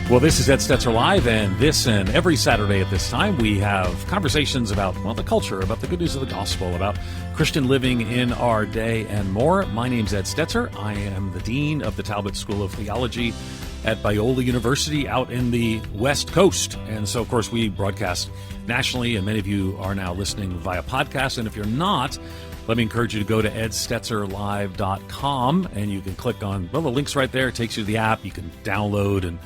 Well, this is Ed Stetzer Live, and this and every Saturday at this time, we have conversations about, well, the culture, about the good news of the gospel, about Christian living in our day, and more. My name's Ed Stetzer. I am the Dean of the Talbot School of Theology at Biola University out in the West Coast. And so, of course, we broadcast nationally, and many of you are now listening via podcast. And if you're not, let me encourage you to go to edstetzerlive.com, and you can click on, well, the link's right there. It takes you to the app. You can download, and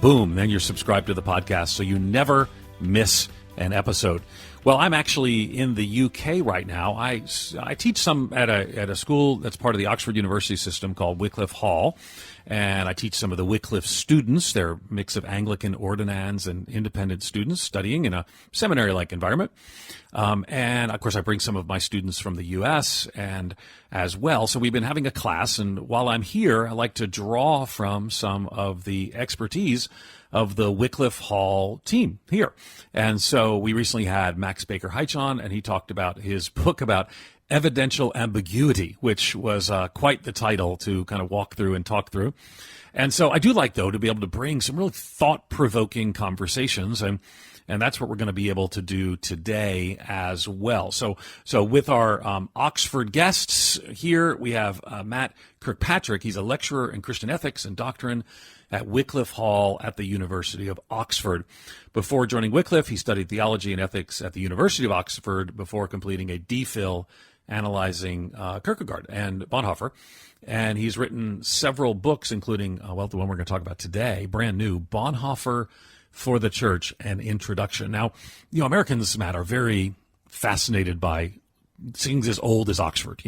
boom, then you're subscribed to the podcast, so you never miss an episode. Well, I'm actually in the UK right now. I teach some at a school that's part of the Oxford University system called Wycliffe Hall, and I teach some of the Wycliffe students. They're a mix of Anglican ordinands and independent students studying in a seminary-like environment. And, of course, I bring some of my students from the U.S. and as well. So we've been having a class, and while I'm here, I like to draw from some of the expertise of the Wycliffe Hall team here. And so we recently had Max Baker-Heitch on, and he talked about his book about evidential ambiguity, which was quite the title to kind of walk through and talk through. And so I do like, though, to be able to bring some really thought-provoking conversations, and that's what we're going to be able to do today as well. So with our Oxford guests here, we have Matt Kirkpatrick. He's a lecturer in Christian ethics and doctrine at Wycliffe Hall at the University of Oxford. Before joining Wycliffe, he studied theology and ethics at the University of Oxford before completing a DPhil analyzing Kierkegaard and Bonhoeffer. And he's written several books, including, the one we're going to talk about today, brand new, Bonhoeffer for the Church, an Introduction. Now, Americans, Matt, are very fascinated by things as old as Oxford.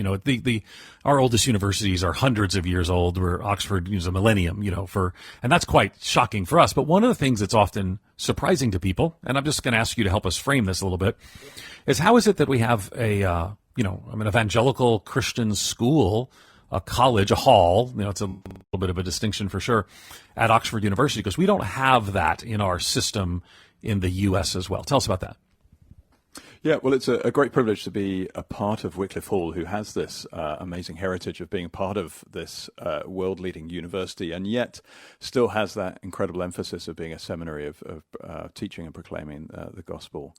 Our oldest universities are hundreds of years old, where Oxford is a millennium, and that's quite shocking for us. But one of the things that's often surprising to people, and I'm just going to ask you to help us frame this a little bit, is how is it that we have an evangelical Christian school, a college, a hall, it's a little bit of a distinction for sure, at Oxford University, because we don't have that in our system in the U.S. as well. Tell us about that. Yeah, well, it's a great privilege to be a part of Wycliffe Hall, who has this amazing heritage of being a part of this world-leading university, and yet still has that incredible emphasis of being a seminary of teaching and proclaiming the gospel.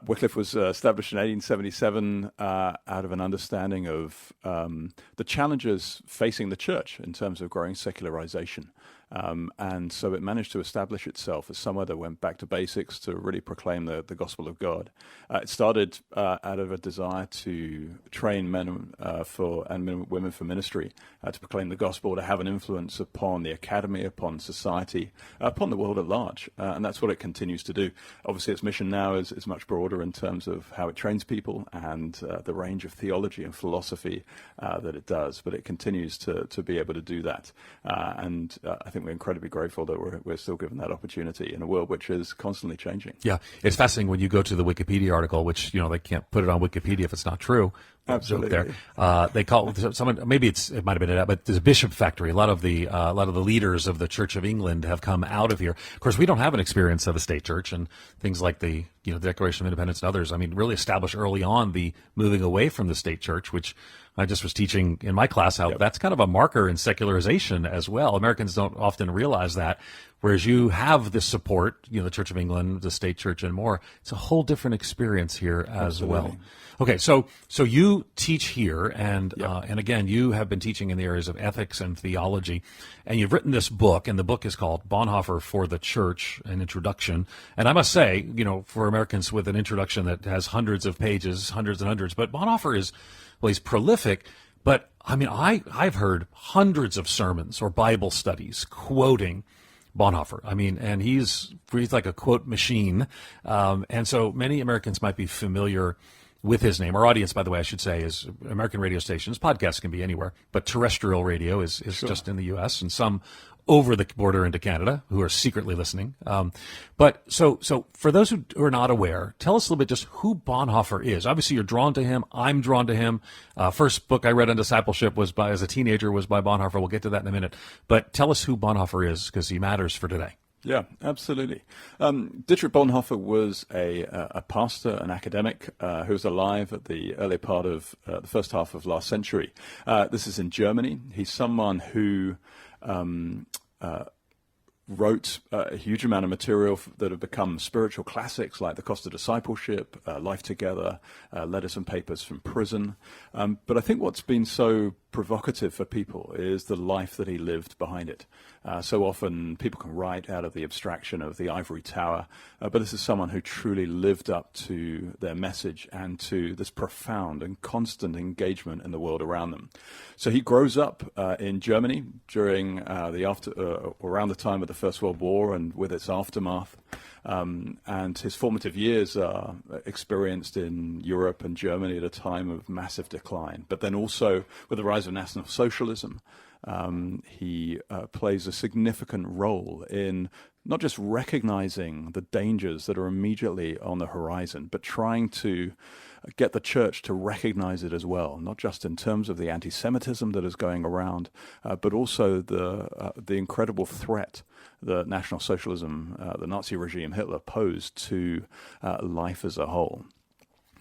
Wycliffe was established in 1877 out of an understanding of the challenges facing the church in terms of growing secularization. And so it managed to establish itself as somewhere that went back to basics to really proclaim the gospel of God. It started out of a desire to train men and women for ministry, to proclaim the gospel, to have an influence upon the academy, upon society, upon the world at large. And that's what it continues to do. Obviously, its mission now is much broader in terms of how it trains people and the range of theology and philosophy that it does. But it continues to be able to do that. And I think we're incredibly grateful that we're still given that opportunity in a world which is constantly changing. Yeah, it's fascinating when you go to the Wikipedia article, which, they can't put it on Wikipedia if it's not true. Absolutely. There. They call someone, maybe it might have been it, but there's a bishop factory. A lot of the leaders of the Church of England have come out of here. Of course, we don't have an experience of a state church, and things like the Declaration of Independence and others, really established early on the moving away from the state church, which I just was teaching in my class how that's kind of a marker in secularization as well. Americans don't often realize that. Whereas you have the support, the Church of England, the state church, and more. It's a whole different experience here as well. Okay, so you teach here, and again, you have been teaching in the areas of ethics and theology, and you've written this book, and the book is called Bonhoeffer for the Church, an Introduction. And I must say, for Americans with an introduction that has hundreds of pages, hundreds and hundreds, but Bonhoeffer he's prolific. But I've heard hundreds of sermons or Bible studies quoting Bonhoeffer. And he's like a quote machine. And so many Americans might be familiar with his name. Our audience, by the way, I should say, is American radio stations. Podcasts can be anywhere, but terrestrial radio is sure. Just in the U.S. and some over the border into Canada who are secretly listening. But so for those who are not aware, tell us a little bit just who Bonhoeffer is. Obviously, you're drawn to him. I'm drawn to him. First book I read on discipleship as a teenager was by Bonhoeffer. We'll get to that in a minute. But tell us who Bonhoeffer is, because he matters for today. Yeah, absolutely. Dietrich Bonhoeffer was a pastor, an academic who was alive at the early part of the first half of last century. This is in Germany. He's someone who wrote a huge amount of material that have become spiritual classics like The Cost of Discipleship, Life Together, Letters and Papers from Prison. But I think what's been so provocative for people is the life that he lived behind it. So often people can write out of the abstraction of the ivory tower, but this is someone who truly lived up to their message and to this profound and constant engagement in the world around them. So he grows up in Germany during around the time of the First World War and with its aftermath. And his formative years are experienced in Europe and Germany at a time of massive decline. But then also with the rise of National Socialism, he plays a significant role in not just recognizing the dangers that are immediately on the horizon, but trying to get the church to recognize it as well, not just in terms of the anti-Semitism that is going around, but also the incredible threat that National Socialism, the Nazi regime, Hitler posed to life as a whole.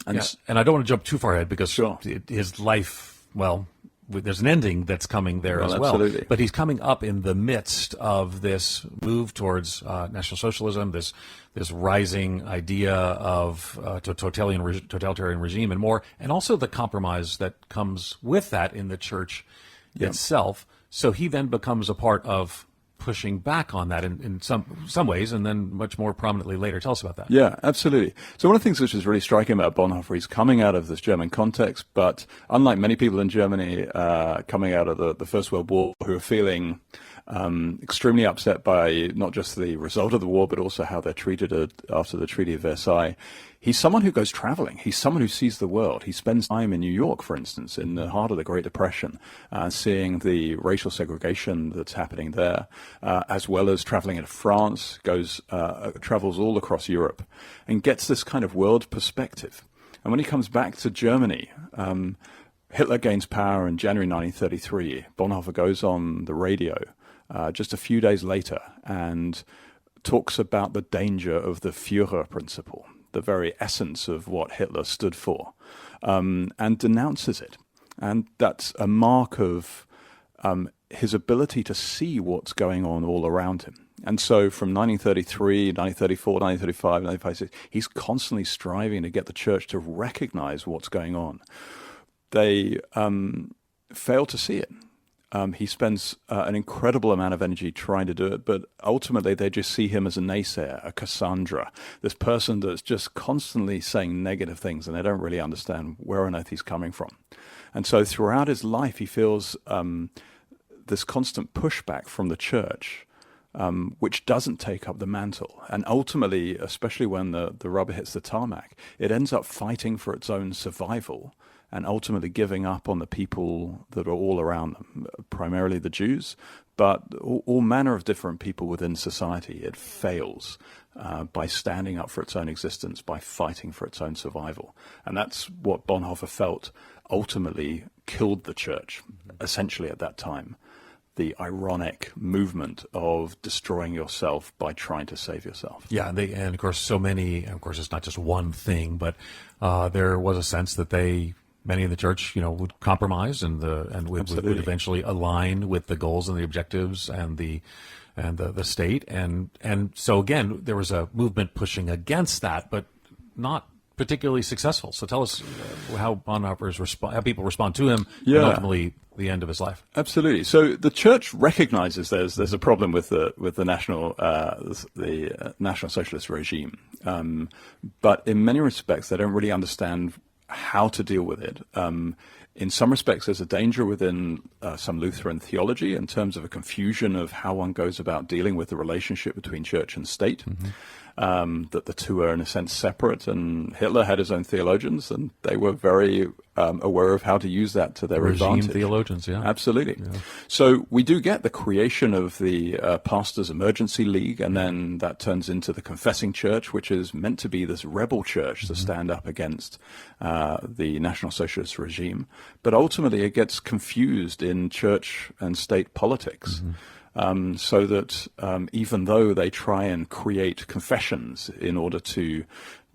And I don't want to jump too far ahead because Sure. his life, well, there's an ending that's coming there as well. Absolutely. But he's coming up in the midst of this move towards National Socialism, this rising idea of totalitarian regime and more, and also the compromise that comes with that in the church itself. So he then becomes a part of pushing back on that in some ways, and then much more prominently later. Tell us about that. Yeah, absolutely. So one of the things which is really striking about Bonhoeffer, he's coming out of this German context, but unlike many people in Germany coming out of the First World War who are feeling extremely upset by not just the result of the war, but also how they're treated after the Treaty of Versailles. He's someone who goes traveling. He's someone who sees the world. He spends time in New York, for instance, in the heart of the Great Depression, seeing the racial segregation that's happening there, as well as traveling into France, travels all across Europe, and gets this kind of world perspective. And when he comes back to Germany, Hitler gains power in January 1933. Bonhoeffer goes on the radio just a few days later and talks about the danger of the Führer principle, the very essence of what Hitler stood for, and denounces it. And that's a mark of his ability to see what's going on all around him. And so from 1933, 1934, 1935, 1956, he's constantly striving to get the church to recognize what's going on. They fail to see it. He spends an incredible amount of energy trying to do it, but ultimately they just see him as a naysayer, a Cassandra, this person that's just constantly saying negative things, and they don't really understand where on earth he's coming from. And so throughout his life, he feels this constant pushback from the church, which doesn't take up the mantle. And ultimately, especially when the rubber hits the tarmac, it ends up fighting for its own survival and ultimately giving up on the people that are all around them, primarily the Jews, but all manner of different people within society. It fails by standing up for its own existence, by fighting for its own survival. And that's what Bonhoeffer felt ultimately killed the church, essentially at that time. The ironic movement of destroying yourself by trying to save yourself. Yeah, and of course, it's not just one thing, but there was a sense that many in the church, would compromise and would eventually align with the goals and the objectives and the state, and so again, there was a movement pushing against that, but not particularly successful. So tell us how how people respond to him, and ultimately the end of his life. Absolutely. So the church recognizes there's a problem with the national National Socialist regime, but in many respects they don't really understand how to deal with it. In some respects, there's a danger within some Lutheran theology in terms of a confusion of how one goes about dealing with the relationship between church and state, that the two are in a sense separate. And Hitler had his own theologians, and they were very aware of how to use that to their advantage. Regime theologians, yeah. Absolutely. Yeah. So we do get the creation of the Pastors' Emergency League, and then that turns into the Confessing Church, which is meant to be this rebel church to stand up against the National Socialist regime. But ultimately it gets confused in church and state politics. So that even though they try and create confessions in order to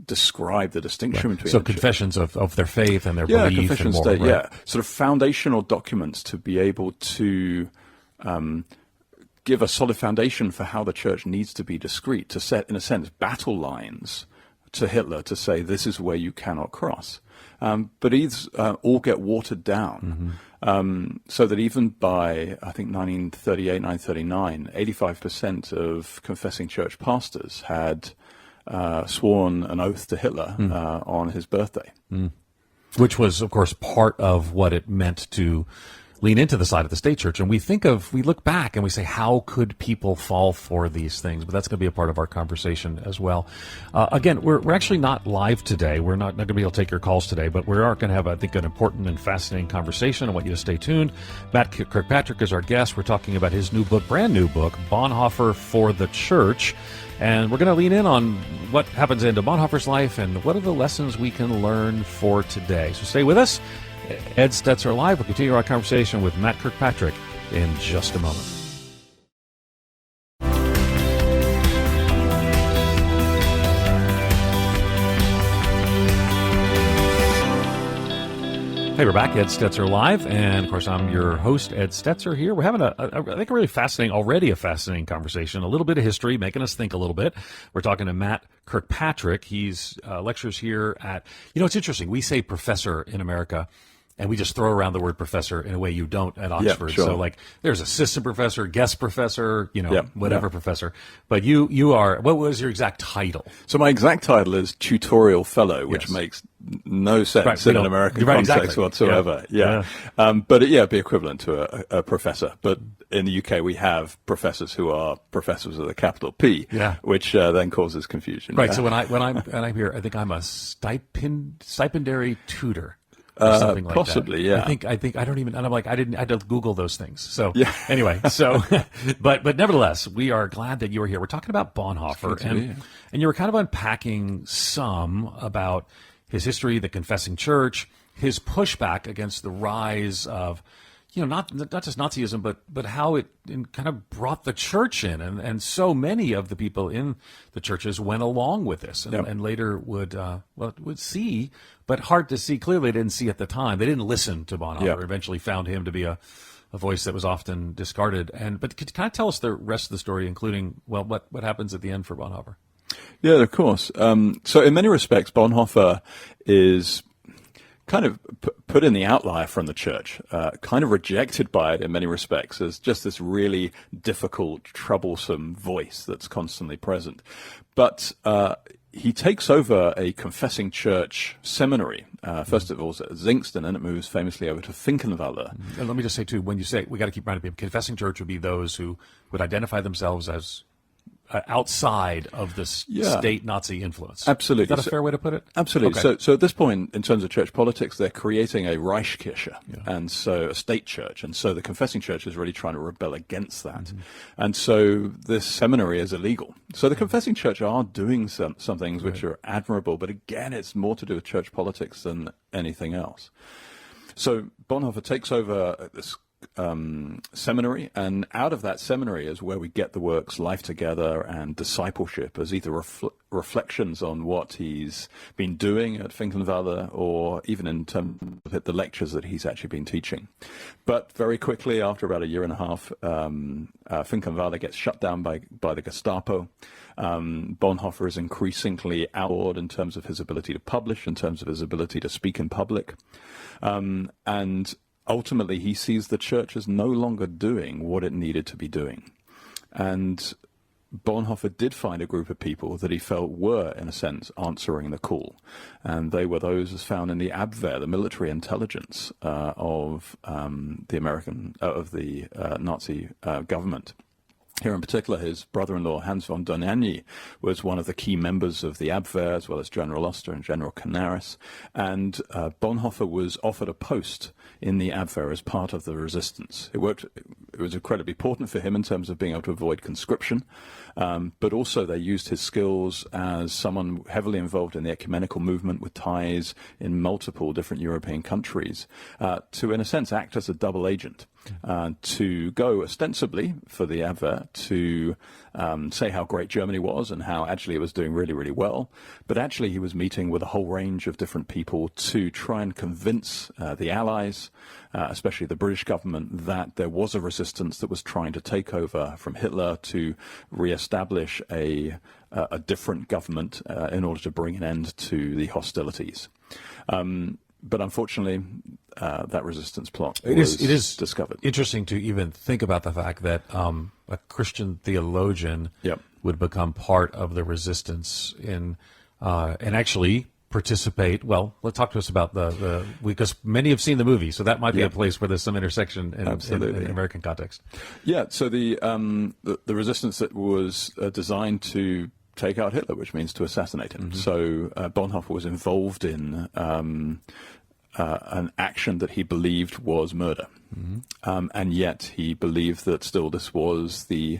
describe the distinction between confessions of their faith and their belief, confessions, and more, sort of foundational documents to be able to give a solid foundation for how the church needs to be discreet, to set, in a sense, battle lines to Hitler to say this is where you cannot cross. But these all get watered down, so that even by, I think, 1938, 1939, 85% of confessing church pastors had sworn an oath to Hitler on his birthday. Which was, of course, part of what it meant to lean into the side of the state church. And we look back and we say, how could people fall for these things? But that's going to be a part of our conversation as well. Again, we're actually not live today. We're not going to be able to take your calls today, but we are going to have, I think, an important and fascinating conversation. I want you to stay tuned. Matt Kirkpatrick is our guest. We're talking about his new book, brand new book, Bonhoeffer for the Church. And we're going to lean in on what happens into Bonhoeffer's life and what are the lessons we can learn for today. So stay with us. Ed Stetzer Live. We'll continue our conversation with Matt Kirkpatrick in just a moment. Hey, we're back. Ed Stetzer Live, and of course, I'm your host, Ed Stetzer. Here, we're having I think, a really fascinating conversation. A little bit of history, making us think a little bit. We're talking to Matt Kirkpatrick. He's lectures here at. It's interesting. We say professor in America, and we just throw around the word professor in a way you don't at Oxford. Yeah, sure. So, like, there's assistant professor, guest professor, whatever professor. But you are. What was your exact title? So my exact title is tutorial fellow, which makes no sense in an American context whatsoever. Yeah. But it'd be equivalent to a professor. But in the UK, we have professors who are professors with a capital P, which then causes confusion. Right. So when I'm here, I think I'm a stipendary tutor. Or something like possibly, that. I think I don't even, and I'm like, I had to Google those things. So anyway, but nevertheless, we are glad that you are here. We're talking about Bonhoeffer, and you were kind of unpacking some about his history, the confessing church, his pushback against the rise of, not just Nazism, but how it kind of brought the church in, and so many of the people in the churches went along with this, and later would see, but hard to see. Clearly, they didn't see at the time. They didn't listen to Bonhoeffer. Eventually, found him to be a voice that was often discarded. But could you kind of tell us the rest of the story, including what happens at the end for Bonhoeffer? Yeah, of course. So in many respects, Bonhoeffer is kind of put in the outlier from the church, kind of rejected by it in many respects as just this really difficult, troublesome voice that's constantly present. But he takes over a confessing church seminary, first of all at Zingston, and it moves famously over to Finkenwalde. And let me just say, too, when you say, we got to keep reminding people, confessing church would be those who would identify themselves as outside of this state Nazi influence. Absolutely. Is that a fair way to put it? Absolutely. Okay. So at this point, in terms of church politics, they're creating a Reichskirche, and so a state church. And so the confessing church is really trying to rebel against that. Mm-hmm. And so this seminary is illegal. So the confessing church are doing some things which are admirable, but again, it's more to do with church politics than anything else. So Bonhoeffer takes over this seminary, and out of that seminary is where we get the works Life Together and Discipleship as either reflections on what he's been doing at Finkenwalde, or even in terms of the lectures that he's actually been teaching. But very quickly, after about a year and a half, Finkenwalde gets shut down by the Gestapo. Bonhoeffer is increasingly outlawed in terms of his ability to publish, in terms of his ability to speak in public, and ultimately, he sees the church as no longer doing what it needed to be doing. And Bonhoeffer did find a group of people that he felt were, in a sense, answering the call. And they were those as found in the Abwehr, the military intelligence of the Nazi government. Here in particular, his brother-in-law, Hans von Dohnanyi, was one of the key members of the Abwehr, as well as General Oster and General Canaris. And Bonhoeffer was offered a post in the Abwehr as part of the resistance. It was incredibly important for him in terms of being able to avoid conscription, but also they used his skills as someone heavily involved in the ecumenical movement with ties in multiple different European countries to, in a sense, act as a double agent. to go ostensibly for the advert to say how great Germany was and how actually it was doing really, really well. But actually he was meeting with a whole range of different people to try and convince the Allies, especially the British government, that there was a resistance that was trying to take over from Hitler to re-establish a different government in order to bring an end to the hostilities. But unfortunately, that resistance plot was discovered. Interesting to even think about the fact that a Christian theologian would become part of the resistance and actually participate. Well, let's talk to us about because many have seen the movie, so that might be a place where there's some intersection in American context. Yeah, so the resistance that was designed to take out Hitler, which means to assassinate him. So Bonhoeffer was involved in an action that he believed was murder. And yet he believed that still this was the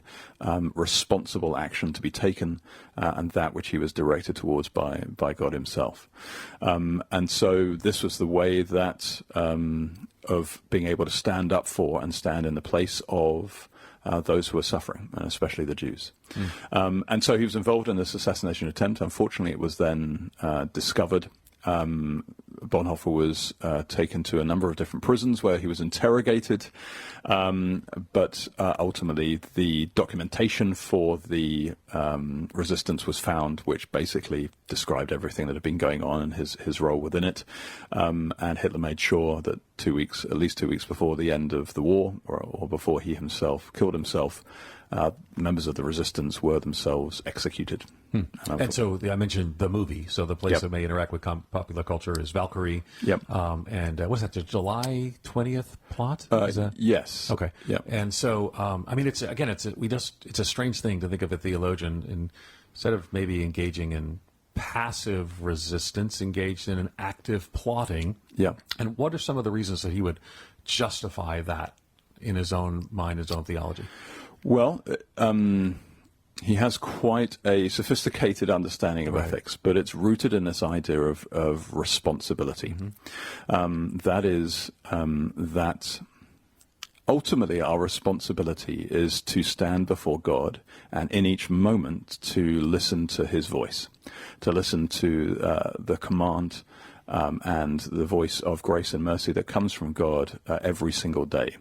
responsible action to be taken and that which he was directed towards by God himself. And so this was the way that of being able to stand up for and stand in the place of those who were suffering, and especially the Jews. And so he was involved in this assassination attempt. Unfortunately, it was then discovered. Bonhoeffer was taken to a number of different prisons where he was interrogated, but ultimately the documentation for the resistance was found, which basically described everything that had been going on and his role within it. And Hitler made sure that at least 2 weeks before the end of the war, or before he himself killed himself, members of the resistance were themselves executed. And so I mentioned the movie, so the place that may interact with popular culture is Valkyrie. And what's that, the July 20th plot? Yes. Okay. And so, I mean, it's a strange thing to think of a theologian, and instead of maybe engaging in passive resistance, engaged in an active plotting. And what are some of the reasons that he would justify that in his own mind, his own theology? Well, he has quite a sophisticated understanding of ethics, but it's rooted in this idea of responsibility. That is, that ultimately our responsibility is to stand before God and in each moment to listen to his voice, to listen to the command and the voice of grace and mercy that comes from God every single day.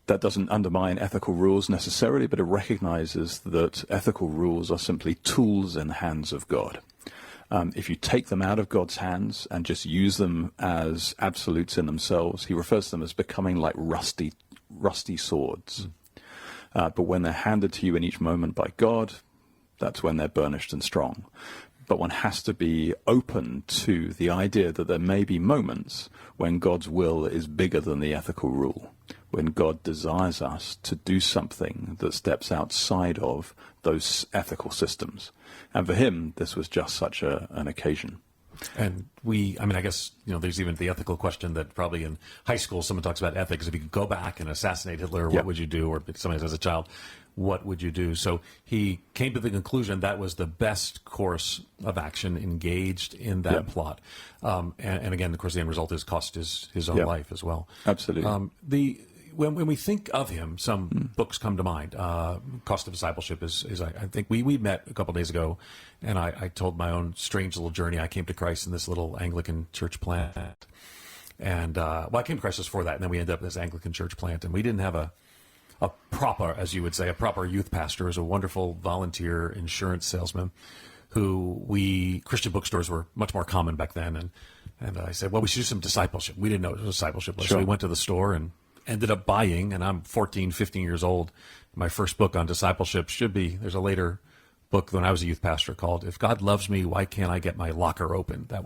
That doesn't undermine ethical rules necessarily, but it recognizes that ethical rules are simply tools in the hands of God. If you take them out of God's hands and just use them as absolutes in themselves, he refers to them as becoming like rusty swords. But when they're handed to you in each moment by God, that's when they're burnished and strong. But one has to be open to the idea that there may be moments when God's will is bigger than the ethical rule, when God desires us to do something that steps outside of those ethical systems. And for him, this was just such an occasion. And I guess, there's even the ethical question that probably in high school someone talks about ethics. If you could go back and assassinate Hitler, what would you do? Or if somebody as a child, what would you do? So he came to the conclusion that was the best course of action, engaged in that plot. And again, of course, the end result is cost his own life as well. Absolutely. When we think of him, some books come to mind. Cost of Discipleship is I think we met a couple of days ago, and I told my own strange little journey. I came to Christ in this little Anglican church plant. And, I came to Christ just for that, and then we ended up in this Anglican church plant, and we didn't have a proper, as you would say, a proper youth pastor. It was a wonderful volunteer insurance salesman who Christian bookstores were much more common back then. And I said, well, we should do some discipleship. We didn't know what discipleship was. So we went to the store and ended up buying, and I'm 14, 15 years old. My first book on discipleship there's a later book when I was a youth pastor called "If God Loves Me, Why Can't I Get My Locker Open?" But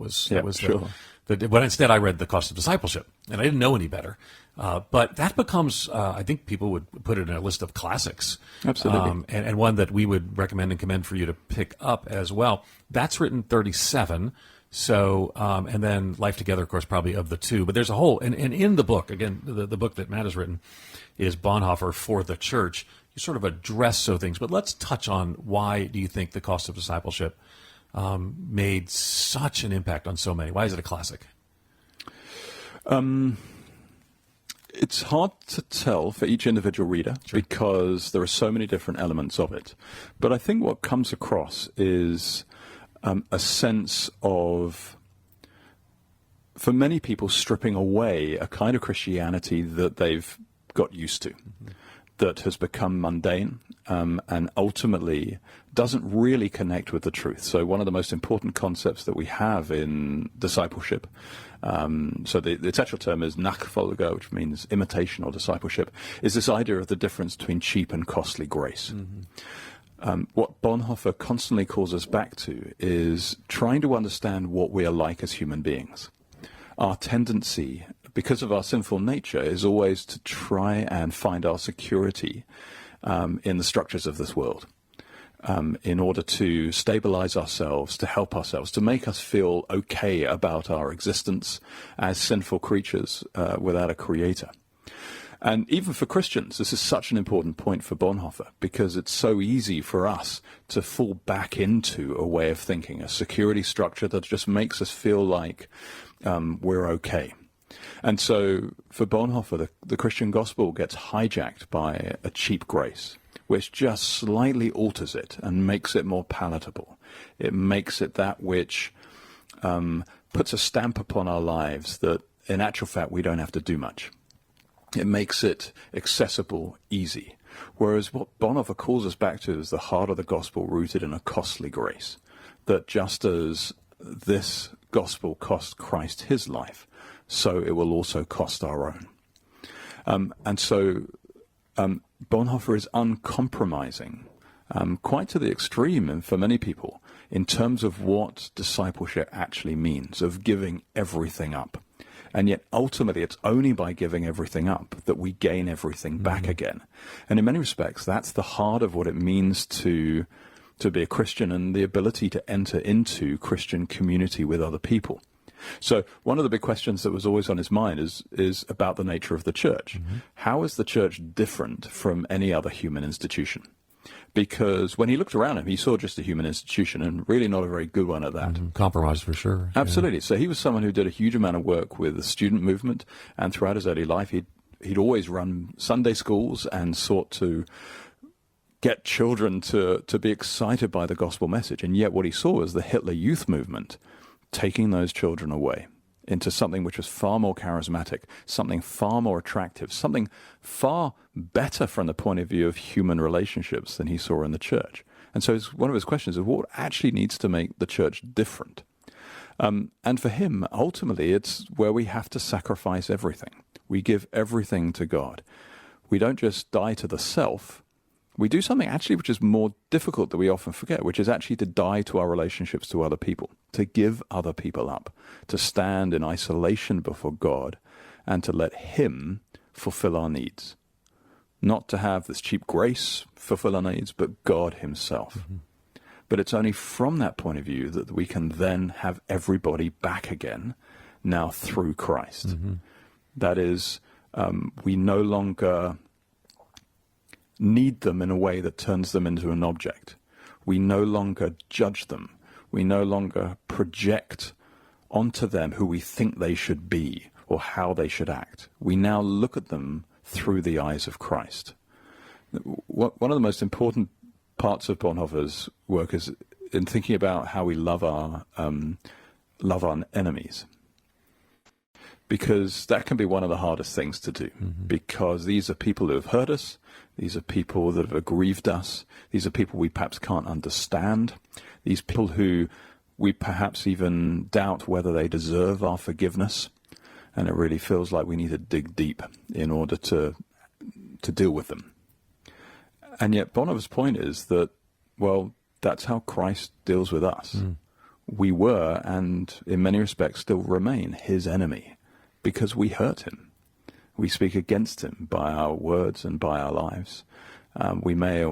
instead I read The Cost of Discipleship, and I didn't know any better. But that becomes, I think people would put it in a list of classics. Absolutely. And one that we would recommend and commend for you to pick up as well. That's written 37. So, and then Life Together, of course, probably of the two. But there's a whole, and in the book, again, the book that Matt has written is Bonhoeffer for the Church. You sort of address things, but let's touch on why do you think The Cost of Discipleship made such an impact on so many? Why is it a classic? It's hard to tell for each individual reader because there are so many different elements of it. But I think what comes across is a sense of, for many people, stripping away a kind of Christianity that they've got used to, that has become mundane and ultimately doesn't really connect with the truth. So one of the most important concepts that we have in discipleship, so the technical term is nachfolge, which means imitation or discipleship, is this idea of the difference between cheap and costly grace. What Bonhoeffer constantly calls us back to is trying to understand what we are like as human beings. Our tendency, because of our sinful nature, is always to try and find our security in the structures of this world, in order to stabilize ourselves, to help ourselves, to make us feel okay about our existence as sinful creatures without a creator. And even for Christians, this is such an important point for Bonhoeffer, because it's so easy for us to fall back into a way of thinking, a security structure that just makes us feel like we're okay. And so for Bonhoeffer, the Christian gospel gets hijacked by a cheap grace, which just slightly alters it and makes it more palatable. It makes it that which puts a stamp upon our lives that, in actual fact, we don't have to do much. It makes it accessible, easy. Whereas what Bonhoeffer calls us back to is the heart of the gospel rooted in a costly grace, that just as this gospel cost Christ his life, so it will also cost our own. And so Bonhoeffer is uncompromising, quite to the extreme, and for many people, in terms of what discipleship actually means, of giving everything up. And yet, ultimately, it's only by giving everything up that we gain everything back again. And in many respects, that's the heart of what it means to be a Christian and the ability to enter into Christian community with other people. So one of the big questions that was always on his mind is about the nature of the church. How is the church different from any other human institution? Because when he looked around him, he saw just a human institution, and really not a very good one at that. Compromise for sure. Absolutely. So he was someone who did a huge amount of work with the student movement, and throughout his early life, he'd always run Sunday schools and sought to get children to be excited by the gospel message. And yet what he saw was the Hitler Youth movement taking those children away into something which was far more charismatic, something far more attractive, something far better from the point of view of human relationships than he saw in the church. And so one of his questions is, what actually needs to make the church different? And for him, ultimately, it's where we have to sacrifice everything. We give everything to God. We don't just die to the self. We do something actually which is more difficult that we often forget, which is actually to die to our relationships to other people, to give other people up, to stand in isolation before God and to let him fulfill our needs. Not to have this cheap grace fulfill our needs, but God himself. But it's only from that point of view that we can then have everybody back again, now through Christ. That is, we no longer need them in a way that turns them into an object. We no longer judge them. We no longer project onto them who we think they should be or how they should act. We now look at them through the eyes of Christ. One of the most important parts of Bonhoeffer's work is in thinking about how we love our enemies. Because that can be one of the hardest things to do, because these are people who have hurt us, these are people that have aggrieved us, these are people we perhaps can't understand, these people who we perhaps even doubt whether they deserve our forgiveness, and it really feels like we need to dig deep in order to deal with them. And yet Bonhoeffer's point is that, well, that's how Christ deals with us. We were, and in many respects still remain, his enemy, because we hurt him. We speak against him by our words and by our lives. We may,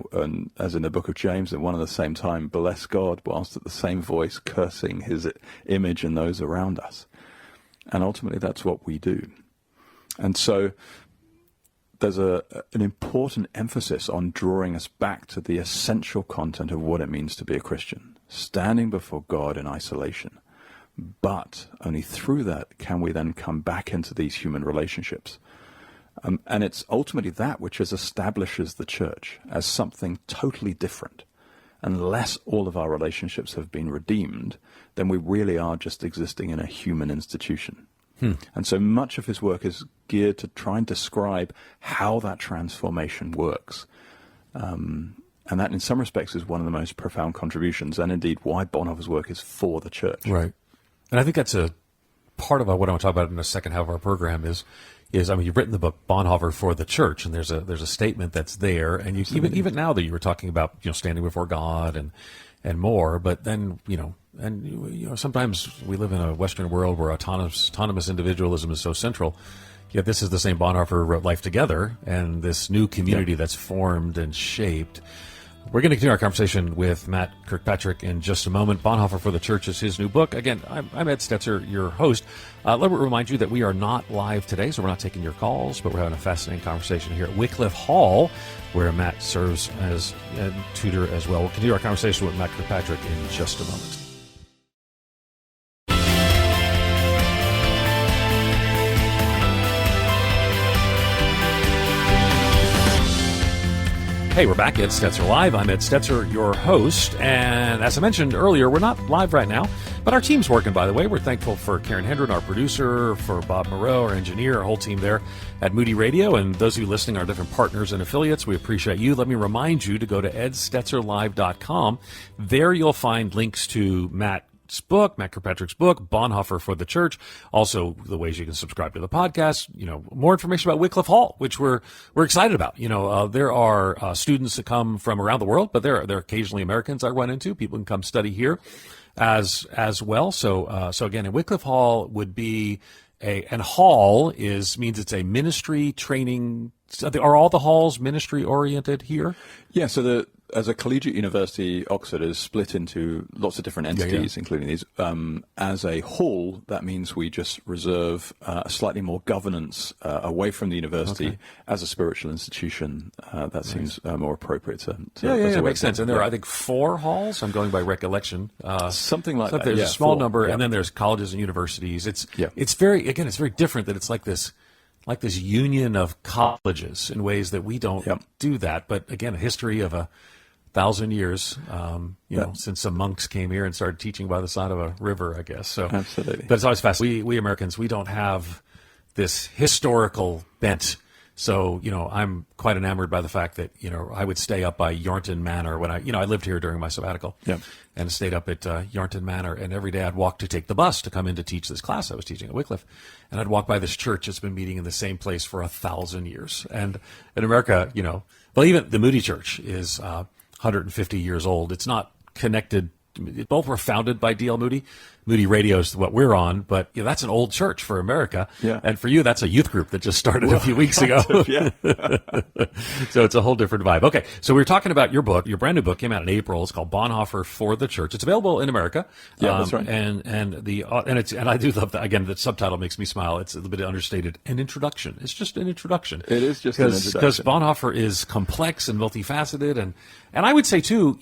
as in the book of James, at one and the same time, bless God, whilst at the same voice cursing his image and those around us. And ultimately, that's what we do. And so there's an important emphasis on drawing us back to the essential content of what it means to be a Christian, standing before God in isolation. But only through that can we then come back into these human relationships. And it's ultimately that which establishes the church as something totally different. Unless all of our relationships have been redeemed, then we really are just existing in a human institution. And so much of his work is geared to try and describe how that transformation works. And that, in some respects, is one of the most profound contributions, and indeed why Bonhoeffer's work is for the church. Right. And I think that's a part of what I want to talk about in the second half of our program is I mean, you've written the book Bonhoeffer for the Church, and there's a statement that's there, and you even now that you were talking about standing before God and more, but then sometimes we live in a Western world where autonomous individualism is so central. Yet this is the same Bonhoeffer wrote Life Together, and this new community that's formed and shaped. We're going to continue our conversation with Matt Kirkpatrick in just a moment. Bonhoeffer for the Church is his new book. Again, I'm Ed Stetzer, your host. Let me remind you that we are not live today, so we're not taking your calls, but we're having a fascinating conversation here at Wycliffe Hall, where Matt serves as a tutor as well. We'll continue our conversation with Matt Kirkpatrick in just a moment. Hey, we're back. Ed Stetzer Live. I'm Ed Stetzer, your host. And as I mentioned earlier, we're not live right now, but our team's working, by the way. We're thankful for Karen Hendren, our producer, for Bob Moreau, our engineer, our whole team there at Moody Radio, and those of you listening, our different partners and affiliates. We appreciate you. Let me remind you to go to edstetzerlive.com. There you'll find links to Matt Kirkpatrick's book, Bonhoeffer for the Church. Also, the ways you can subscribe to the podcast. More information about Wycliffe Hall, which we're excited about. There are students that come from around the world, but there are occasionally Americans I run into. People can come study here as well. So again, in Wycliffe Hall would be and hall means it's a ministry training. Are all the halls ministry oriented here? Yeah. So as a collegiate university, Oxford is split into lots of different entities, including these. As a hall, that means we just reserve slightly more governance away from the university as a spiritual institution. That seems more appropriate to yeah, makes sense. And there are, I think, 4 halls. I'm going by recollection. Something like that. There's a small number, and then there's colleges and universities. It's very different that it's like this union of colleges in ways that we don't do that. But again, a history of 1,000 years, since some monks came here and started teaching by the side of a river, I guess. So, absolutely. But it's always fascinating. We Americans, we don't have this historical bent. So, I'm quite enamored by the fact that, I would stay up by Yarnton Manor when I lived here during my sabbatical and stayed up at Yarnton Manor. And every day I'd walk to take the bus to come in to teach this class I was teaching at Wycliffe. And I'd walk by this church that's been meeting in the same place for 1,000 years. And in America, well, even the Moody Church is 150 years old. It's not connected. Both were founded by D.L. Moody. Moody Radio is what we're on, but that's an old church for America. Yeah. And for you, that's a youth group that just started a few weeks ago. So it's a whole different vibe. Okay, so we were talking about your book. Your brand new book came out in April. It's called Bonhoeffer for the Church. It's available in America. Yeah, that's right. And I do love that. Again, the subtitle makes me smile. It's a little bit understated. An introduction. It's just an introduction. It is just an introduction. Because Bonhoeffer is complex and multifaceted, and I would say too,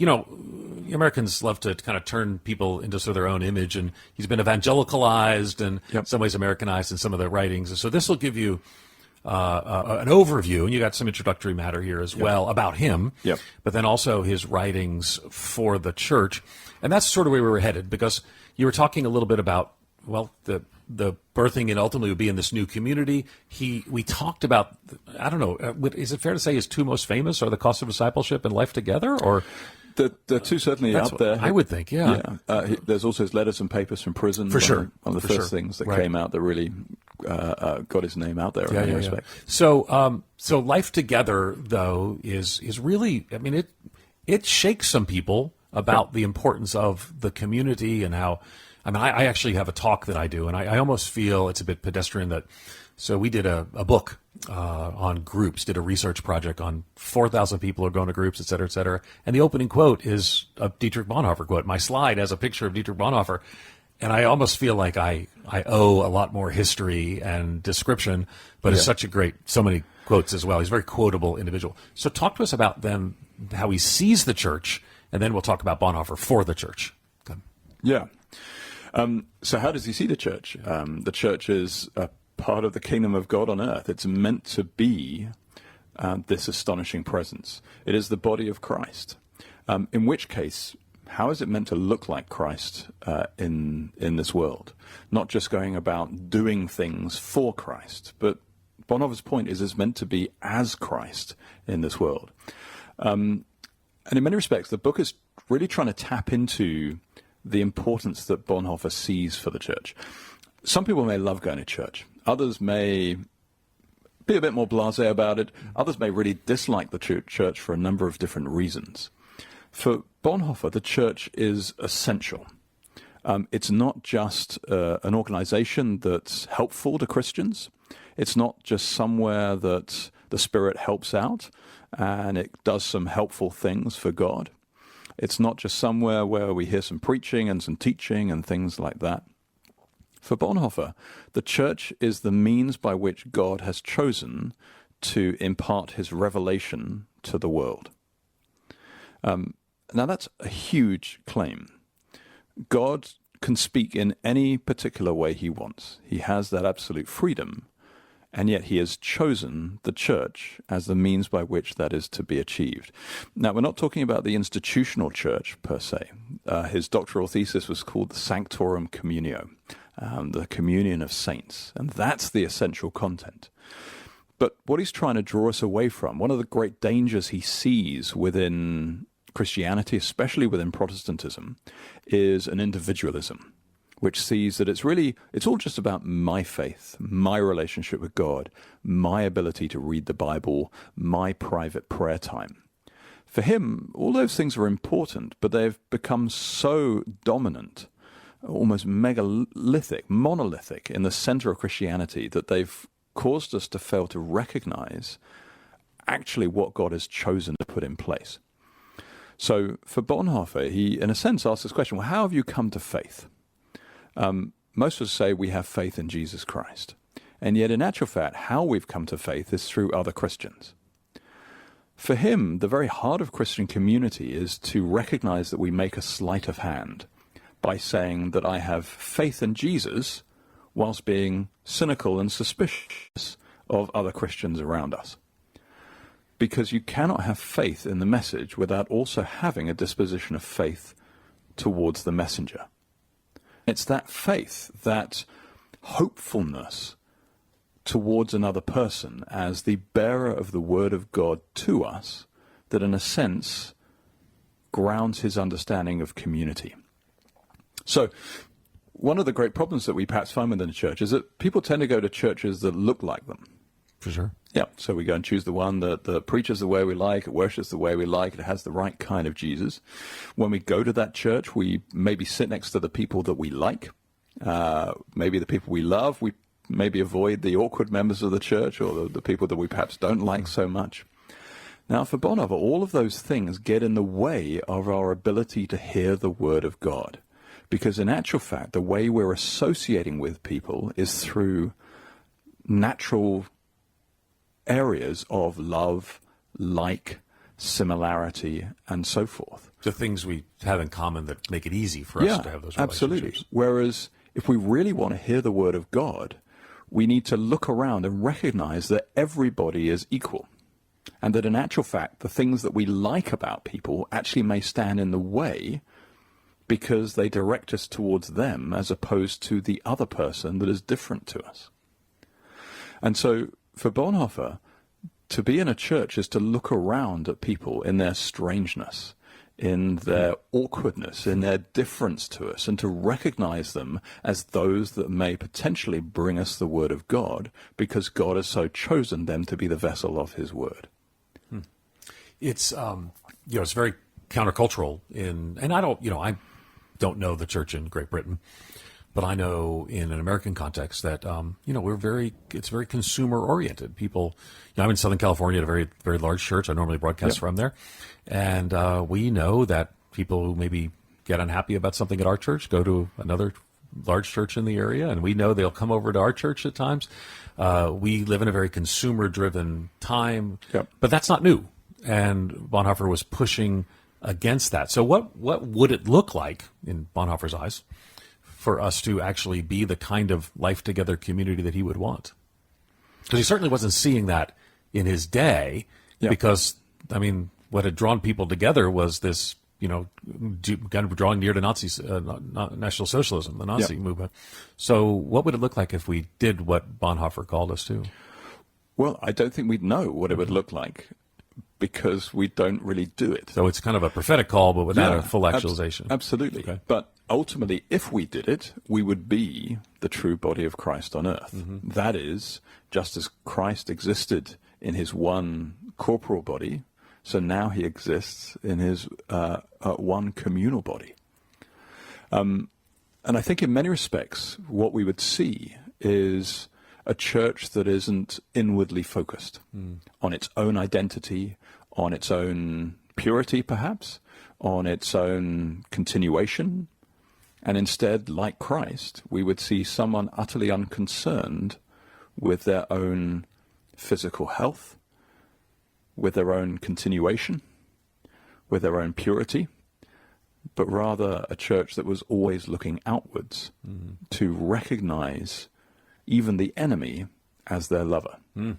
Americans love to kind of turn people into sort of their own image, and he's been evangelicalized and in some ways Americanized in some of the writings. And so this will give you an overview, and you got some introductory matter here as well about him, but then also his writings for the church. And that's sort of where we were headed, because you were talking a little bit about, the birthing and ultimately would be in this new community. We talked about, I don't know, is it fair to say his 2 most famous are The Cost of Discipleship and Life Together, or? The 2 certainly out there. I would think, there's also his letters and papers from prison. For sure. One of the first things that came out that really got his name out there in many respects. So Life Together, though, is really, I mean, it shakes some people about the importance of the community and how, I actually have a talk that I do, and I almost feel it's a bit pedestrian that, so we did a book on groups, did a research project on 4,000 people who are going to groups, et cetera, and the opening quote is a Dietrich Bonhoeffer quote. My slide has a picture of Dietrich Bonhoeffer, and I almost feel like I owe a lot more history and description, but it's so many quotes as well. He's a very quotable individual. So talk to us about then how he sees the church, and then we'll talk about Bonhoeffer for the church. Yeah. So how does he see the church? The church is a part of the kingdom of God on earth. It's meant to be this astonishing presence. It is the body of Christ. In which case, how is it meant to look like Christ in this world? Not just going about doing things for Christ, but Bonhoeffer's point is it's meant to be as Christ in this world. And in many respects, the book is really trying to tap into the importance that Bonhoeffer sees for the church. Some people may love going to church. Others may be a bit more blasé about it. Others may really dislike the church for a number of different reasons. For Bonhoeffer, the church is essential. It's not just an organization that's helpful to Christians. It's not just somewhere that the Spirit helps out and it does some helpful things for God. It's not just somewhere where we hear some preaching and some teaching and things like that. For Bonhoeffer, the church is the means by which God has chosen to impart his revelation to the world. Now, that's a huge claim. God can speak in any particular way he wants. He has that absolute freedom, and yet he has chosen the church as the means by which that is to be achieved. Now, we're not talking about the institutional church per se. His doctoral thesis was called the Sanctorum Communio, the communion of saints, and that's the essential content. But what he's trying to draw us away from, one of the great dangers he sees within Christianity, especially within Protestantism, is an individualism, which sees that it's all just about my faith, my relationship with God, my ability to read the Bible, my private prayer time. For him, all those things are important, but they've become so dominant, almost monolithic in the center of Christianity, that they've caused us to fail to recognize actually what God has chosen to put in place. So for Bonhoeffer, he, in a sense, asks this question, well, how have you come to faith? Most of us say we have faith in Jesus Christ. And yet, in actual fact, how we've come to faith is through other Christians. For him, the very heart of Christian community is to recognize that we make a sleight of hand by saying that I have faith in Jesus whilst being cynical and suspicious of other Christians around us. Because you cannot have faith in the message without also having a disposition of faith towards the messenger. It's that faith, that hopefulness towards another person as the bearer of the word of God to us, that in a sense grounds his understanding of community. So one of the great problems that we perhaps find within the church is that people tend to go to churches that look like them. For sure. Yeah, so we go and choose the one that preaches the way we like, it worships the way we like, it has the right kind of Jesus. When we go to that church, we maybe sit next to the people that we like, maybe the people we love. We maybe avoid the awkward members of the church or the people that we perhaps don't like so much. Now, for Bonhoeffer, all of those things get in the way of our ability to hear the word of God. Because in actual fact, the way we're associating with people is through natural areas of love, like, similarity, and so forth. The things we have in common that make it easy for us to have those relationships. Absolutely. Whereas if we really want to hear the word of God, we need to look around and recognize that everybody is equal. And that in actual fact, the things that we like about people actually may stand in the way because they direct us towards them as opposed to the other person that is different to us. And so for Bonhoeffer, to be in a church is to look around at people in their strangeness, in their awkwardness, in their difference to us, and to recognize them as those that may potentially bring us the word of God, because God has so chosen them to be the vessel of his word. It's it's very countercultural and I don't know the church in Great Britain, but I know in an American context that, it's very consumer oriented. People, I'm in Southern California at a very, very large church. I normally broadcast from there. And we know that people who maybe get unhappy about something at our church go to another large church in the area. And we know they'll come over to our church at times. We live in a very consumer driven time, but that's not new. And Bonhoeffer was pushing against that. So what would it look like in Bonhoeffer's eyes for us to actually be the kind of life together community that he would want. Because he certainly wasn't seeing that in his day, because, I mean, what had drawn people together was this, kind of drawing near to National Socialism, the Nazi movement. So what would it look like if we did what Bonhoeffer called us to? Well, I don't think we'd know what it would look like, because we don't really do it. So it's kind of a prophetic call, but without a full actualization. Absolutely. Okay. But ultimately, if we did it, we would be the true body of Christ on earth. Mm-hmm. That is, just as Christ existed in his one corporal body, so now he exists in his one communal body. And I think in many respects, what we would see is a church that isn't inwardly focused on its own identity, on its own purity, perhaps, on its own continuation. And instead, like Christ, we would see someone utterly unconcerned with their own physical health, with their own continuation, with their own purity, but rather a church that was always looking outwards to recognize even the enemy as their lover. And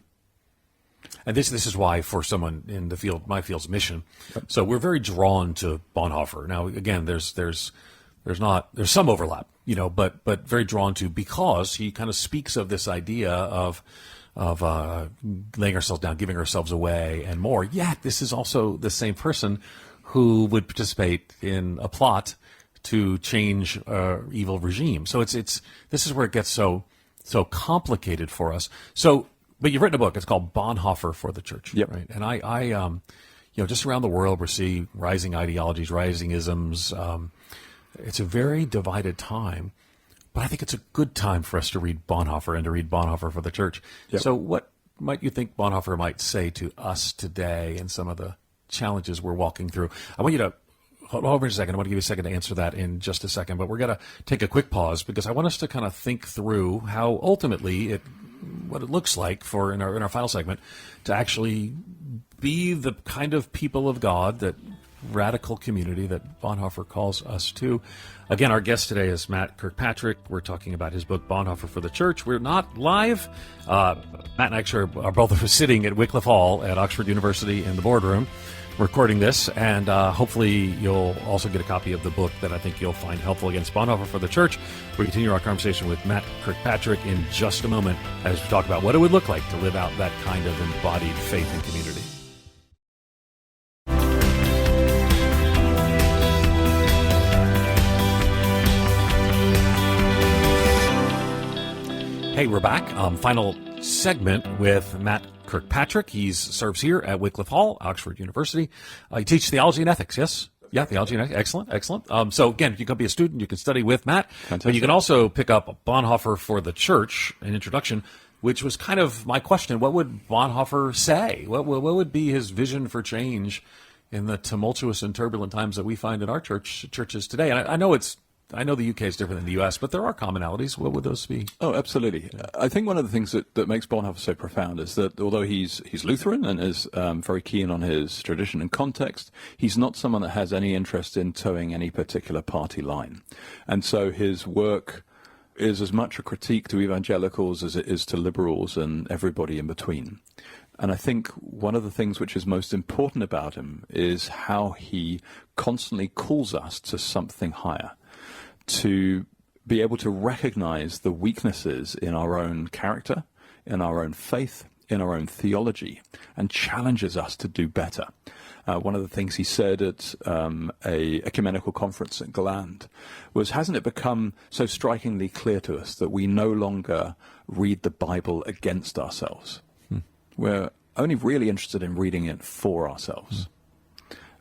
this is why, for someone in the field, my field's mission, so we're very drawn to Bonhoeffer. Now, again, there's some overlap, but very drawn to, because he kind of speaks of this idea of laying ourselves down, giving ourselves away, and more. Yet this is also the same person who would participate in a plot to change evil regime. So this is where it gets so complicated for us. So, but you've written a book. It's called Bonhoeffer for the Church, right? And I just around the world, we're seeing rising ideologies, rising isms. It's a very divided time, but I think it's a good time for us to read Bonhoeffer and to read Bonhoeffer for the Church. Yep. So, what might you think Bonhoeffer might say to us today and some of the challenges we're walking through? I want you to hold over a second. I want to give you a second to answer that in just a second, but we're going to take a quick pause because I want us to kind of think through how ultimately what it looks like for in our final segment to actually be the kind of people of God, that radical community that Bonhoeffer calls us to. Again, our guest today is Matt Kirkpatrick. We're talking about his book, Bonhoeffer for the Church. We're not live. Matt and I actually are both sitting at Wycliffe Hall at Oxford University in the boardroom recording this, and hopefully you'll also get a copy of the book that I think you'll find helpful against Bonhoeffer for the Church. We'll continue our conversation with Matt Kirkpatrick in just a moment as we talk about what it would look like to live out that kind of embodied faith and community. Hey, we're back. Final segment with Matt Kirkpatrick. He serves here at Wycliffe Hall, Oxford University. You teach theology and ethics, yes? Yeah, theology and ethics. Excellent. So again, if you can be a student, you can study with Matt. Fantastic. But you can also pick up Bonhoeffer for the Church, an introduction, which was kind of my question. What would Bonhoeffer say? What would be his vision for change in the tumultuous and turbulent times that we find in our churches today? And I know the UK is different than the US, but there are commonalities. What would those be? Oh, absolutely. I think one of the things that makes Bonhoeffer so profound is that although he's Lutheran and is very keen on his tradition and context, he's not someone that has any interest in towing any particular party line. And so his work is as much a critique to evangelicals as it is to liberals and everybody in between. And I think one of the things which is most important about him is how he constantly calls us to something higher, to be able to recognize the weaknesses in our own character, in our own faith, in our own theology, and challenges us to do better. One of the things he said at a ecumenical conference at Gland was, hasn't it become so strikingly clear to us that we no longer read the Bible against ourselves? We're only really interested in reading it for ourselves.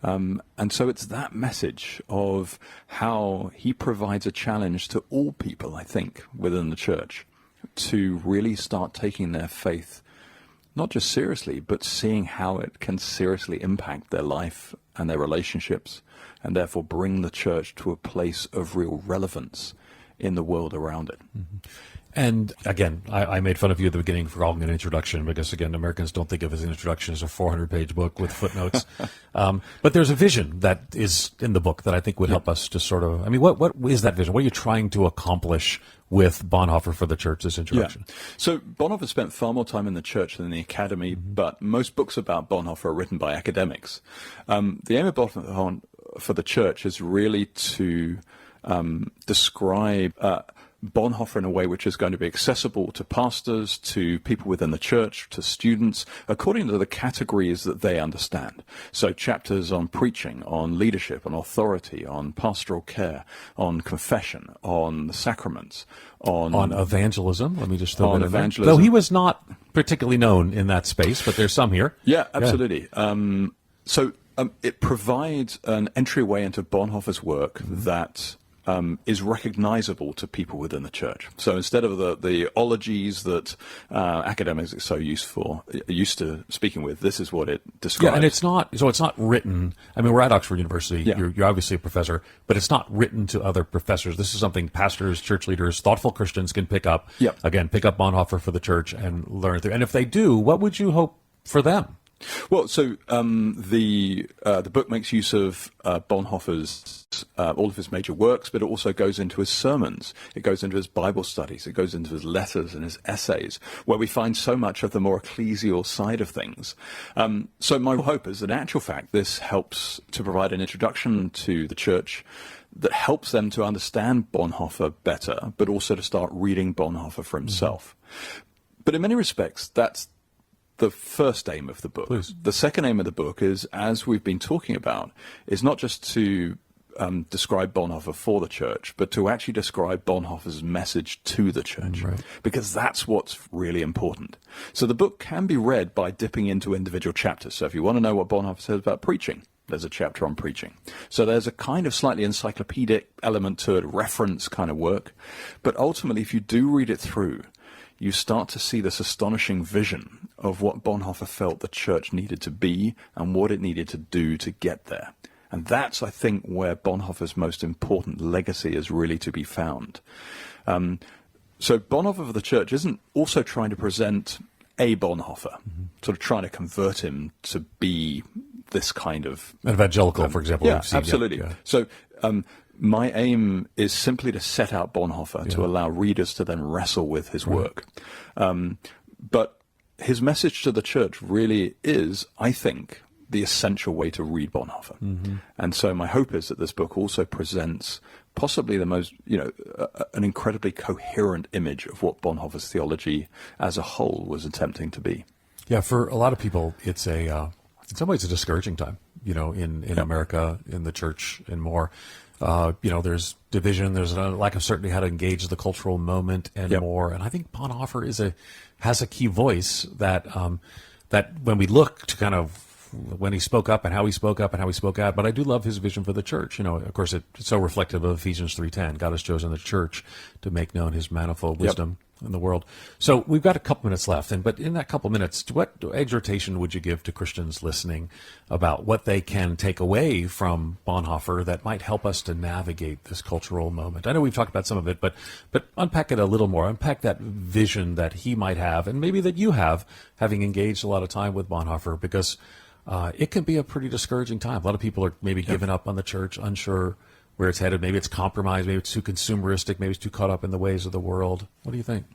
And so it's that message of how he provides a challenge to all people, I think, within the church, to really start taking their faith not just seriously, but seeing how it can seriously impact their life and their relationships, and therefore bring the church to a place of real relevance in the world around it. And again, I made fun of you at the beginning for calling it an introduction because, again, Americans don't think of it as an introduction as a 400-page book with footnotes. But there's a vision that is in the book that I think would help us to sort of, I mean, what is that vision? What are you trying to accomplish with Bonhoeffer for the church, this introduction? Yeah. So Bonhoeffer spent far more time in the church than in the academy, but most books about Bonhoeffer are written by academics. The aim of Bonhoeffer for the church is really to describe Bonhoeffer in a way which is going to be accessible to pastors, to people within the church, to students, according to the categories that they understand. So chapters on preaching, on leadership, on authority, on pastoral care, on confession, on the sacraments, on evangelism. Let me just throw on that in there. evangelism. Though he was not particularly known in that space, but there's some here. Yeah, absolutely. It provides an entryway into Bonhoeffer's work that is recognizable to people within the church. So instead of the ologies that academics are so used to speaking with, this is what it describes. Yeah, and it's not written. I mean, we're at Oxford University. Yeah. You're obviously a professor, but it's not written to other professors. This is something pastors, church leaders, thoughtful Christians can pick up. Yep. Again, pick up Bonhoeffer for the church and learn through. And if they do, what would you hope for them? Well, so the book makes use of Bonhoeffer's all of his major works, but it also goes into his sermons. It goes into his Bible studies. It goes into his letters and his essays, where we find so much of the more ecclesial side of things. So my hope is that, in actual fact, this helps to provide an introduction to the church that helps them to understand Bonhoeffer better, but also to start reading Bonhoeffer for himself. But in many respects, that's the first aim of the book. Please. The second aim of the book is, as we've been talking about, is not just to describe Bonhoeffer for the church, but to actually describe Bonhoeffer's message to the church, Right. because that's what's really important. So the book can be read by dipping into individual chapters. So if you want to know what Bonhoeffer says about preaching, there's a chapter on preaching. So there's a kind of slightly encyclopedic element to it, reference kind of work. But ultimately, if you do read it through, you start to see this astonishing vision of what Bonhoeffer felt the church needed to be and what it needed to do to get there. And that's, I think, where Bonhoeffer's most important legacy is really to be found. So Bonhoeffer for the church isn't also trying to present a Bonhoeffer, sort of trying to convert him to be this kind of An evangelical, for example. Yeah, we've seen. absolutely. Yeah. So my aim is simply to set out Bonhoeffer, to allow readers to then wrestle with his work. But his message to the church really is, I think, the essential way to read Bonhoeffer. And so my hope is that this book also presents possibly the most, an incredibly coherent image of what Bonhoeffer's theology as a whole was attempting to be. Yeah, for a lot of people, it's in some ways a discouraging time, in America, in the church, and more. There's division, there's a lack of certainty how to engage the cultural moment and more. And I think Bonhoeffer has a key voice that when we look to kind of when he spoke up and how he spoke up and how he spoke out. But I do love his vision for the church. Of course, it's so reflective of Ephesians 3:10. God has chosen the church to make known his manifold wisdom in the world. So we've got a couple minutes left. But in that couple minutes, what exhortation would you give to Christians listening about what they can take away from Bonhoeffer that might help us to navigate this cultural moment? I know we've talked about some of it, but unpack it a little more. Unpack that vision that he might have, and maybe that you have, having engaged a lot of time with Bonhoeffer, because it can be a pretty discouraging time. A lot of people are maybe giving up on the church, unsure where it's headed. Maybe it's compromised. Maybe it's too consumeristic. Maybe it's too caught up in the ways of the world. What do you think?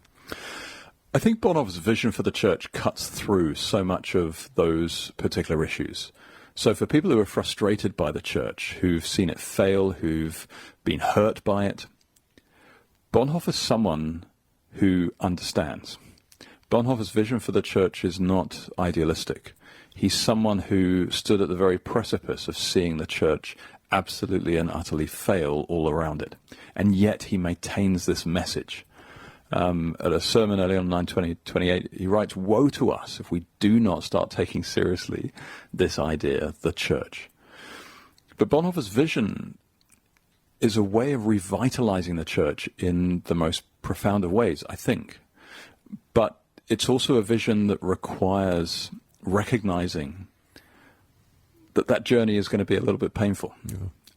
I think Bonhoeffer's vision for the church cuts through so much of those particular issues. So for people who are frustrated by the church, who've seen it fail, who've been hurt by it, Bonhoeffer's someone who understands. Bonhoeffer's vision for the church is not idealistic. He's someone who stood at the very precipice of seeing the church absolutely and utterly fail all around it. And yet he maintains this message. At a sermon early on 9/20/28, he writes, "Woe to us if we do not start taking seriously this idea, the church." But Bonhoeffer's vision is a way of revitalizing the church in the most profound of ways, I think. But it's also a vision that requires recognizing that journey is going to be a little bit painful,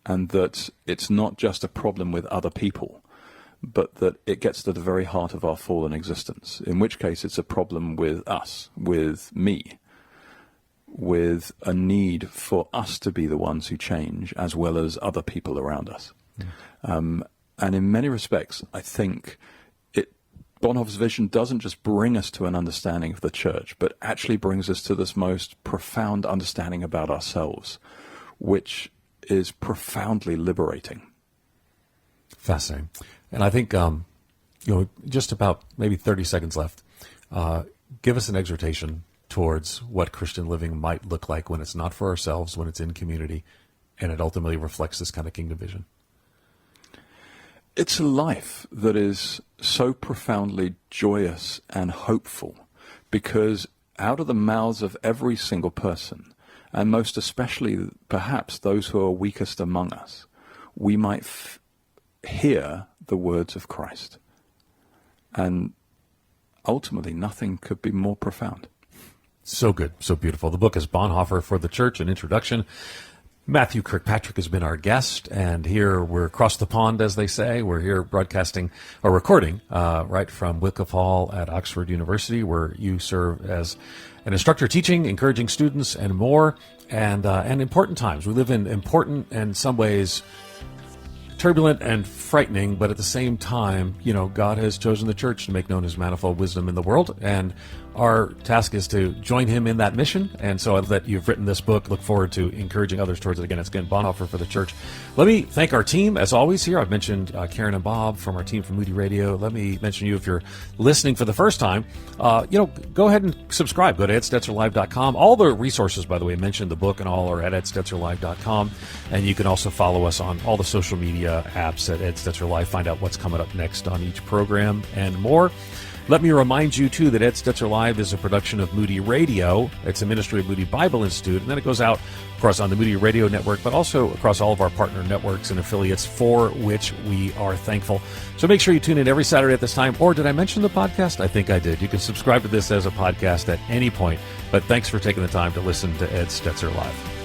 and that it's not just a problem with other people, but that it gets to the very heart of our fallen existence, in which case it's a problem with us, with me, with a need for us to be the ones who change as well as other people around us. And in many respects, I think Bonhoeffer's vision doesn't just bring us to an understanding of the church, but actually brings us to this most profound understanding about ourselves, which is profoundly liberating. Fascinating. And I think, just about maybe 30 seconds left. Give us an exhortation towards what Christian living might look like when it's not for ourselves, when it's in community, and it ultimately reflects this kind of kingdom vision. It's a life that is so profoundly joyous and hopeful, because out of the mouths of every single person, and most especially perhaps those who are weakest among us, we might hear the words of Christ. And ultimately, nothing could be more profound. So good, so beautiful. The book is Bonhoeffer for the Church, an introduction. Matthew Kirkpatrick has been our guest, and here we're across the pond, as they say. We're here broadcasting, or recording, right from Wycliffe Hall at Oxford University, where you serve as an instructor teaching, encouraging students, and more, and important times. We live in important and in some ways turbulent and frightening, but at the same time, God has chosen the church to make known his manifold wisdom in the world, and our task is to join him in that mission. And so that you've written this book, look forward to encouraging others towards it. Again, it's Bonhoeffer for the Church. Let me thank our team, as always, here. I've mentioned Karen and Bob from our team from Moody Radio. Let me mention you, if you're listening for the first time, go ahead and subscribe. Go to edstetzerlive.com. All the resources, by the way, mentioned the book and all are at edstetzerlive.com. And you can also follow us on all the social media apps at Ed Stetzer Live. Find out what's coming up next on each program and more. Let me remind you, too, that Ed Stetzer Live is a production of Moody Radio. It's a ministry of Moody Bible Institute, and then it goes out, of course, on the Moody Radio Network, but also across all of our partner networks and affiliates, for which we are thankful. So make sure you tune in every Saturday at this time. Or did I mention the podcast? I think I did. You can subscribe to this as a podcast at any point. But thanks for taking the time to listen to Ed Stetzer Live.